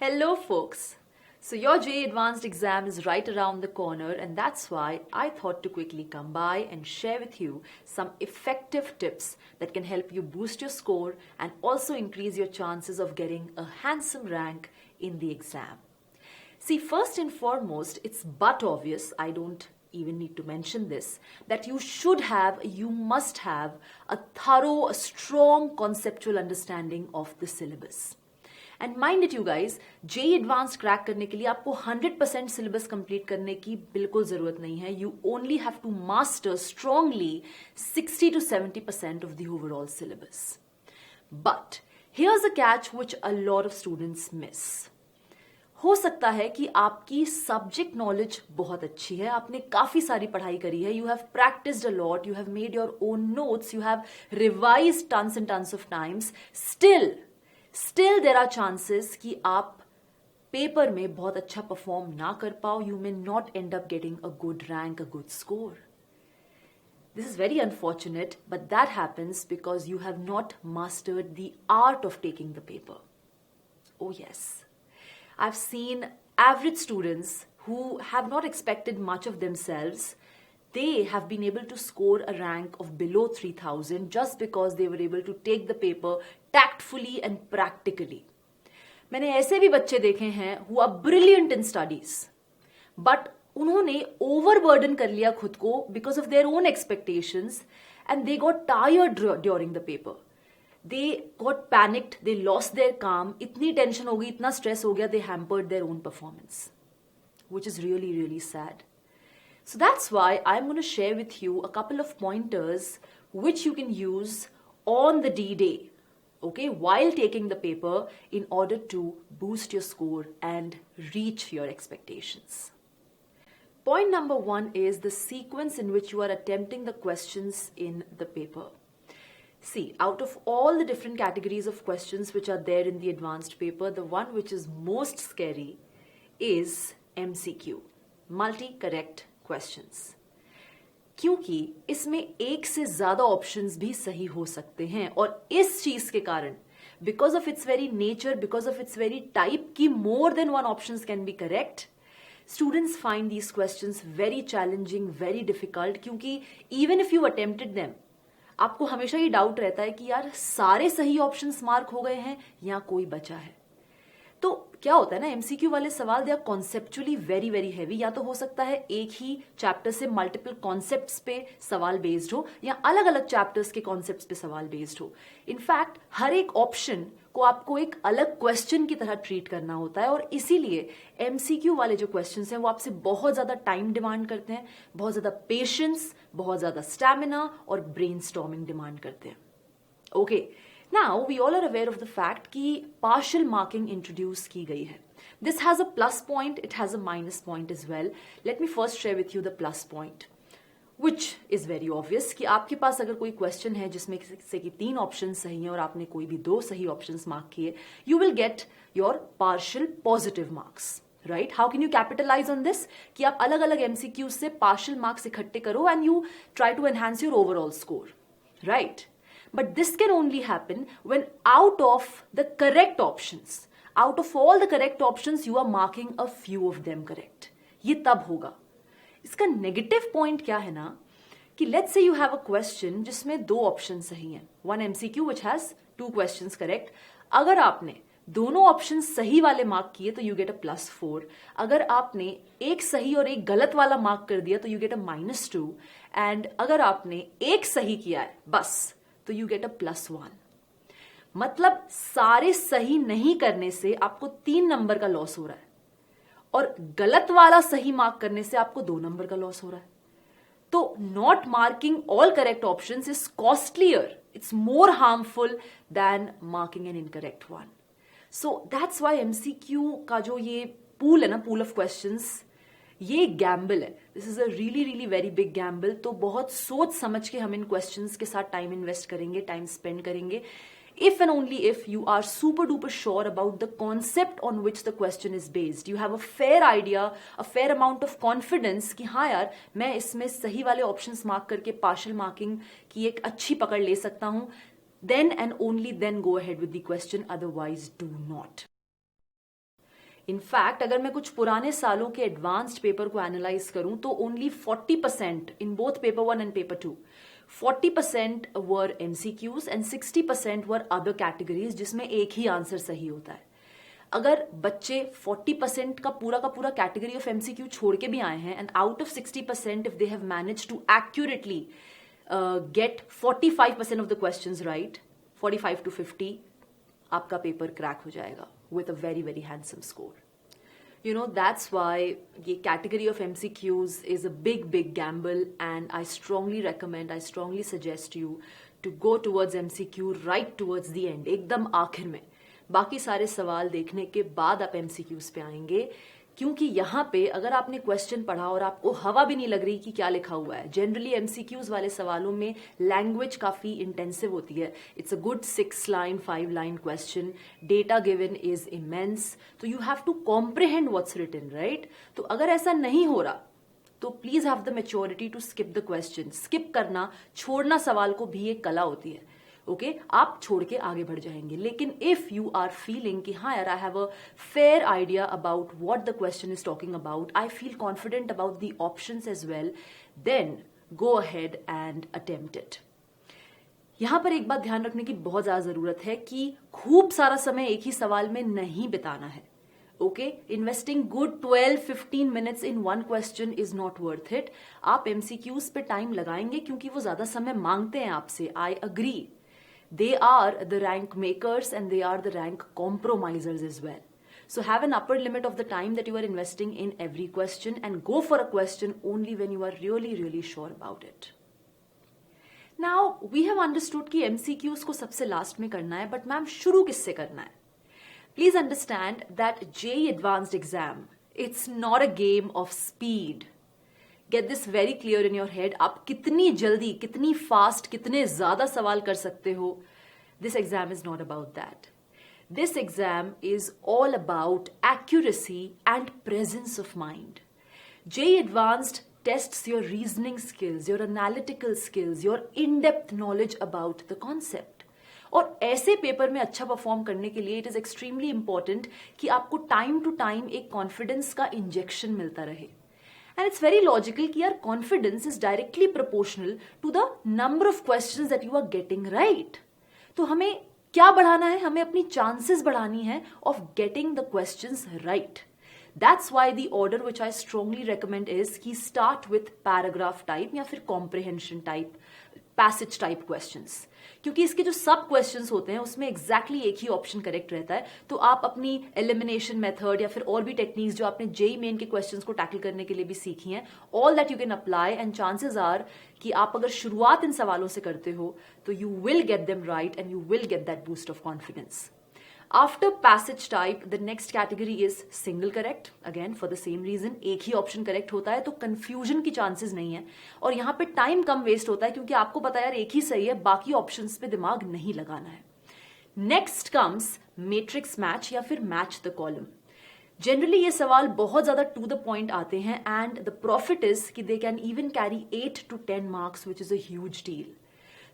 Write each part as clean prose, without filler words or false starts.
Hello, folks. So, your JEE Advanced exam is right around the corner, and that's why I thought to quickly come by and share with you some effective tips that can help you boost your score and also increase your chances of getting a handsome rank in the exam. See, first and foremost, it's but obvious, I don't even need to mention this, that you must have a thorough, a strong conceptual understanding of the syllabus. And mind it you guys JEE advance crack करने के लिए आपको 100% syllabus complete करने की बिल्कुल जरूरत नहीं है. You only have to master strongly 60 to 70% of the overall syllabus. But here's a catch which a lot of students miss. हो सकता है कि आपकी सब्जेक्ट नॉलेज बहुत अच्छी है, आपने काफी सारी पढ़ाई करी है, you have practised a lot, you have made your own notes, you have revised tons and tons of times. Still there are chances कि आप पेपर में बहुत अच्छा परफॉर्म ना कर पाओ. You may not and up getting a good rank, a good score. This is very unfortunate, but that happens because you have not mastered the art of taking the paper. Oh yes. I've seen average students who have not expected much of themselves. They have been able to score a rank of below 3000 just because they were able to take the paper tactfully and practically. मैंने ऐसे भी बच्चे देखे हैं who are brilliant in studies, but उन्होंने overburden कर लिया खुद को because of their own expectations and they got tired during the paper. They got panicked, they lost their calm, इतनी टेंशन हो गई, इतना स्ट्रेस हो गया, they hampered their own performance, which is really, really sad. So that's why I'm going to share with you a couple of pointers which you can use on the D-Day, okay, while taking the paper in order to boost your score and reach your expectations. Point number 1 is the sequence in which you are attempting the questions in the paper. See, out of all the different categories of questions which are there in the advanced paper, the one which is most scary is MCQ, multi-correct questions. क्योंकि इसमें एक से ज्यादा options भी सही हो सकते हैं और इस चीज के कारण because of its very nature, because of its very type की more than one options can be correct, students find these questions very challenging, very difficult. क्योंकि even if you attempted them, आपको हमेशा ये डाउट रहता है कि यार सारे सही ऑप्शंस मार्क हो गए हैं या कोई बचा है. तो क्या होता है ना, एमसीक्यू वाले सवाल they are conceptually very very heavy. या तो हो सकता है एक ही चैप्टर से मल्टीपल कॉन्सेप्ट्स पे सवाल बेस्ड हो या अलग अलग चैप्टर्स के कॉन्सेप्ट्स पे सवाल बेस्ड हो. इनफैक्ट हर एक ऑप्शन को आपको एक अलग क्वेश्चन की तरह ट्रीट करना होता है और इसीलिए एमसीक्यू वाले जो क्वेश्चंस हैं वो आपसे बहुत ज्यादा टाइम डिमांड करते हैं, बहुत ज्यादा पेशेंस, बहुत ज्यादा स्टैमिना और ब्रेनस्टॉर्मिंग डिमांड करते हैं. Okay, Now, we all are aware of the fact कि partial marking introduce की गई है. This has a plus point, it has a minus point as well. Let me first share with you the plus point, which is very obvious कि आपके पास अगर कोई question है जिसमें से कि 3 options सही हैं और आपने कोई भी 2 सही options mark किए, you will get your partial positive marks. Right? How can you capitalize on this? कि आप अलग अलग MCQs से partial marks इकट्ठे करो and you try to enhance your overall score. Right? But this can only happen when out of the correct options, out of all the correct options, you are marking a few of them correct. ये तब होगा. इसका negative point क्या है ना कि let's say you have a question जिसमें 2 options सही हैं. One MCQ which has 2 questions correct. अगर आपने दोनों ऑप्शन सही वाले मार्क किए तो यू गेट अ +4. अगर आपने एक सही और एक गलत वाला मार्क कर दिया तो यू गेट अ -2. एंड अगर आपने एक सही किया है बस तो यू गेट अ +1. मतलब सारे सही नहीं करने से आपको 3 नंबर का लॉस हो रहा है और गलत वाला सही मार्क करने से आपको 2 नंबर का लॉस हो रहा है. तो not marking all correct options is costlier, it's more harmful than marking an incorrect one. So that's why MCQ का जो ये पूल है ना, पूल ऑफ क्वेश्चंस, ये गैम्बल है. This is a really really very big gamble. तो बहुत सोच समझ के हम इन क्वेश्चंस के साथ टाइम इन्वेस्ट करेंगे, टाइम स्पेंड करेंगे. If and only if you are super duper sure about the concept on which the question is based, you have a fair idea, a fair amount of confidence कि हाँ यार मैं इसमें सही वाले options mark करके partial marking की एक अच्छी पकड़ ले सकता हूँ, then and only then go ahead with the question, otherwise do not. In fact अगर मैं कुछ पुराने सालों के एडवांस्ड पेपर को एनालाइज करूं तो only 40% in both paper 1 and paper 2, 40% were MCQs and 60% were other categories जिसमें एक ही आंसर सही होता है। अगर बच्चे 40% का पूरा कैटेगरी ऑफ MCQ छोड़ के भी आए हैं and out of 60% if they have manage to accurately get 45% of the questions right, 45 to 50, आपका पेपर क्रैक हो जाएगा with a very very handsome score. You know, that's why ये category of MCQs is a big gamble, and I strongly recommend, I strongly suggest you to go towards MCQ right towards the end, एकदम आखिर में। बाकी सारे सवाल देखने के बाद आप MCQs पे आएंगे, क्योंकि यहाँ पे अगर आपने क्वेश्चन पढ़ा और आपको हवा भी नहीं लग रही कि क्या लिखा हुआ है, जनरली MCQs वाले सवालों में लैंग्वेज काफी इंटेंसिव होती है। It's a good 6 line 5 line question, data given is immense, तो you have to comprehend what's written, right. तो अगर ऐसा नहीं हो रहा तो please have the maturity to skip the question. Skip करना, छोड़ना सवाल को भी एक कला होती है, ओके आप छोड़ के आगे बढ़ जाएंगे। लेकिन इफ यू आर फीलिंग कि हाँ यार, I have a fair idea about what the question is talking about, I feel confident about the options as well, then go ahead and attempt it. यहां पर एक बात ध्यान रखने की बहुत ज्यादा जरूरत है कि खूब सारा समय एक ही सवाल में नहीं बिताना है, okay. Investing good 12-15 minutes in one question is not worth it. आप MCQs पे टाइम लगाएंगे क्योंकि वो ज्यादा समय मांगते हैं आपसे, I agree. They are the rank makers and they are the rank compromisers as well. So have an upper limit of the time that you are investing in every question, and go for a question only when you are really sure about it. Now we have understood कि MCQs को सबसे last में करना है, but ma'am शुरू किससे करना है? Please understand that JEE Advanced exam, it's not a game of speed. Get this very clear in your head. आप कितनी जल्दी, कितनी फास्ट, कितने ज्यादा सवाल कर सकते हो, this exam is not about that. This exam is all about accuracy and presence of mind. JEE Advanced tests your reasoning skills, your analytical skills, your in-depth knowledge about the concept. और ऐसे paper में अच्छा perform करने के लिए it is extremely important कि आपको time to time एक कॉन्फिडेंस का इंजेक्शन मिलता रहे। And it's very logical कि यार confidence is directly proportional to the number of questions that you are getting right. तो हमें क्या बढ़ाना है? हमें अपनी chances बढ़ानी है of getting the questions right. That's why the order which I strongly recommend is कि start with paragraph type या फिर comprehension type, passage type questions. क्योंकि इसके जो सब क्वेश्चंस होते हैं उसमें एग्जैक्टली एक ही ऑप्शन करेक्ट रहता है। तो आप अपनी एलिमिनेशन मेथड या फिर और भी टेक्निक्स जो आपने जेई मेन के क्वेश्चंस को टैकल करने के लिए भी सीखी हैं, all that you can apply, and chances are कि आप अगर शुरुआत इन सवालों से करते हो तो you will get them right and you will get that boost of confidence. After passage type, the next category is single correct. Again, for the same reason, एक ही ऑप्शन करेक्ट होता है तो कंफ्यूजन की चांसेस नहीं है, और यहाँ पे टाइम कम वेस्ट होता है क्योंकि आपको पता है यार एक ही सही है, बाकी ऑप्शंस पे दिमाग नहीं लगाना है। नेक्स्ट कम्स मैट्रिक्स मैच या फिर मैच द कॉलम। जनरली ये सवाल बहुत ज्यादा टू द पॉइंट आते हैं, एंड द प्रॉफिट इज कि they can even carry 8 to 10 marks, which is a huge deal.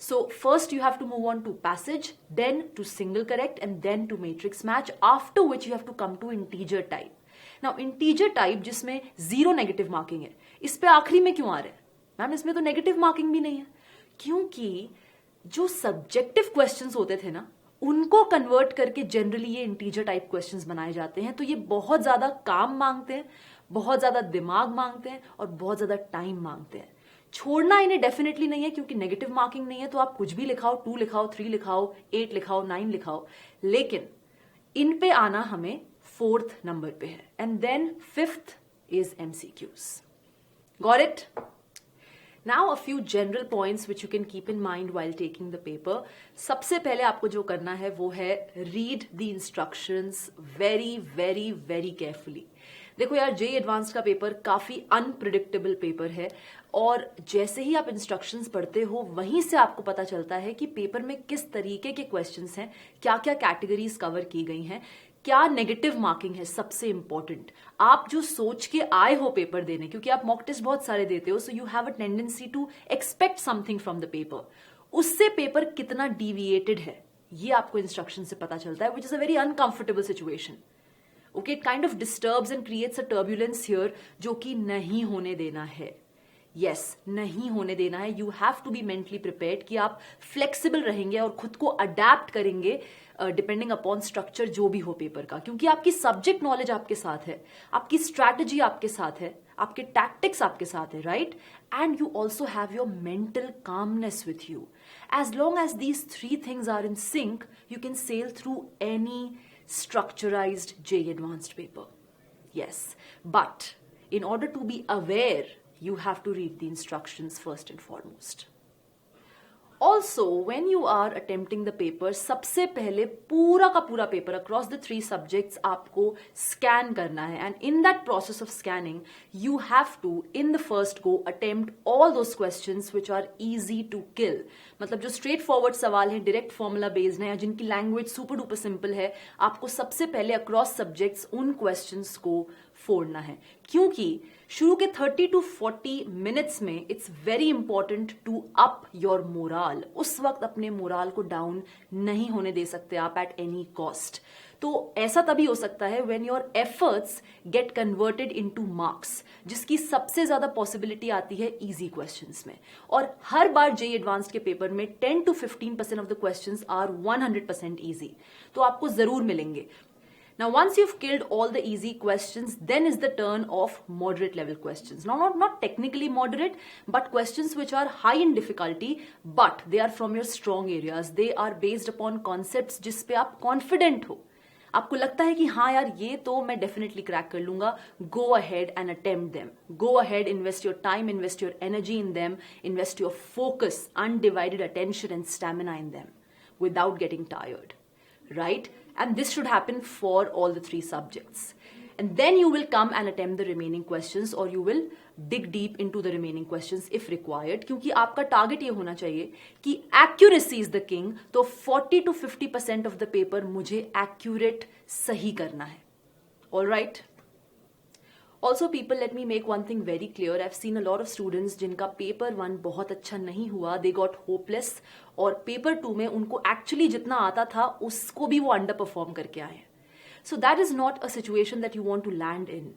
So first you have to move on to passage, then to single correct, and then to matrix match, after which you have to come to integer type. Now integer type जिसमें 0 negative marking है, इस पे आखिरी में क्यों आ रहे हैं? Ma'am इसमें तो नेगेटिव मार्किंग भी नहीं है, क्योंकि जो सब्जेक्टिव क्वेश्चंस होते थे ना उनको कन्वर्ट करके जनरली ये इंटीजर टाइप क्वेश्चंस बनाए जाते हैं। तो ये बहुत ज्यादा काम मांगते हैं, बहुत ज्यादा दिमाग मांगते हैं और बहुत ज्यादा टाइम मांगते हैं। छोड़ना इन्हें डेफिनेटली नहीं है क्योंकि नेगेटिव मार्किंग नहीं है, तो आप कुछ भी लिखाओ, 2 लिखाओ, 3 लिखाओ, 8 लिखाओ, 9 लिखाओ, लेकिन इन पे आना हमें 4th नंबर पे है, and then 5th is MCQs. Got it? Now a few general points which you can keep in mind while taking the paper. सबसे पहले आपको जो करना है वो है read the instructions very carefully. देखो यार, जेईई एडवांस्ड का पेपर काफी अनप्रिडिक्टेबल पेपर है, और जैसे ही आप इंस्ट्रक्शंस पढ़ते हो वहीं से आपको पता चलता है कि पेपर में किस तरीके के क्वेश्चंस हैं, क्या क्या कैटेगरीज कवर की गई हैं, क्या नेगेटिव मार्किंग है। सबसे इंपॉर्टेंट, आप जो सोच के आए हो पेपर देने, क्योंकि आप मॉक टेस्ट बहुत सारे देते हो, so you have a tendency to expect something from the paper, उससे पेपर कितना डिविएटेड है ये आपको इंस्ट्रक्शन से पता चलता है, which is a very uncomfortable situation. Okay, it kind of disturbs and creates a turbulence here, जो कि नहीं होने देना है. Yes, नहीं होने देना है. You have to be mentally prepared कि आप flexible रहेंगे और खुद को adapt करेंगे डिपेंडिंग अपॉन स्ट्रक्चर जो भी हो पेपर का, क्योंकि आपकी सब्जेक्ट नॉलेज आपके साथ है, आपकी स्ट्रैटेजी आपके साथ है, आपके टैक्टिक्स आपके साथ है, right? And you also have your mental calmness with you. As long as these three things are in sync, you can sail through any structurized JEE advanced paper. Yes, but in order to be aware, you have to read the instructions first and foremost. Also, when you are attempting the paper, सबसे पहले पूरा का पूरा paper across the three subjects आपको scan करना है, and in that process of scanning, you have to, in the first go, attempt all those questions which are easy to kill. मतलब जो straight forward सवाल हैं, direct formula based हैं, या जिनकी language super duper simple है, आपको सबसे पहले across subjects उन questions को फोड़ना है, क्योंकि शुरू के 30 to 40 मिनट्स में it's very important to up your morale. उस वक्त अपने मोराल को डाउन नहीं होने दे सकते आप एट एनी कॉस्ट. तो ऐसा तभी हो सकता है when your efforts get converted into marks, जिसकी सबसे ज्यादा पॉसिबिलिटी आती है इजी क्वेश्चंस में. और हर बार जेईई एडवांस्ड के पेपर में 10 to 15% of the questions are 100% easy, तो आपको जरूर मिलेंगे. Now, once you've killed all the easy questions, then is the turn of moderate level questions. Now, not technically moderate, but questions which are high in difficulty, but they are from your strong areas. They are based upon concepts जिस पे आप confident हो. आपको लगता है कि हाँ यार ये तो मैं definitely crack कर लूंगा. Go ahead and attempt them. Go ahead, invest your time, invest your energy in them, invest your focus, undivided attention and stamina in them without getting tired. Right? And this should happen for all the three subjects. And then you will come and attempt the remaining questions, or you will dig deep into the remaining questions if required, क्योंकि आपका target ये होना चाहिए कि accuracy is the king. तो 40 to 50% of the paper मुझे accurate सही करना है. All right? Also, people, let me make one thing very clear. I've seen a lot of students जिनका paper 1 बहुत अच्छा नहीं हुआ, they got hopeless, और paper 2 में उनको actually जितना आता था उसको भी वो underperform करके आए. So that is not a situation that you want to land in,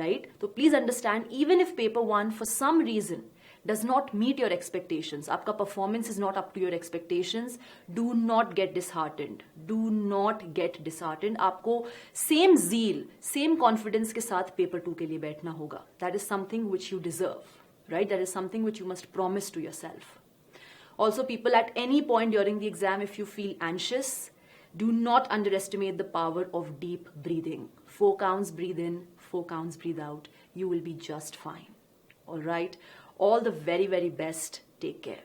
right? So please understand, even if paper 1 for some reason does not meet your expectations, आपका performance is not up to your expectations, do not get disheartened. Do not get disheartened. आपको same zeal, same confidence के साथ paper 2 के लिए बैठना होगा. That is something which you deserve, right? That is something which you must promise to yourself. Also, people, at any point during the exam, if you feel anxious, do not underestimate the power of deep breathing. 4 counts breathe in, 4 counts breathe out. You will be just fine. All right? All the very, very best. Take care.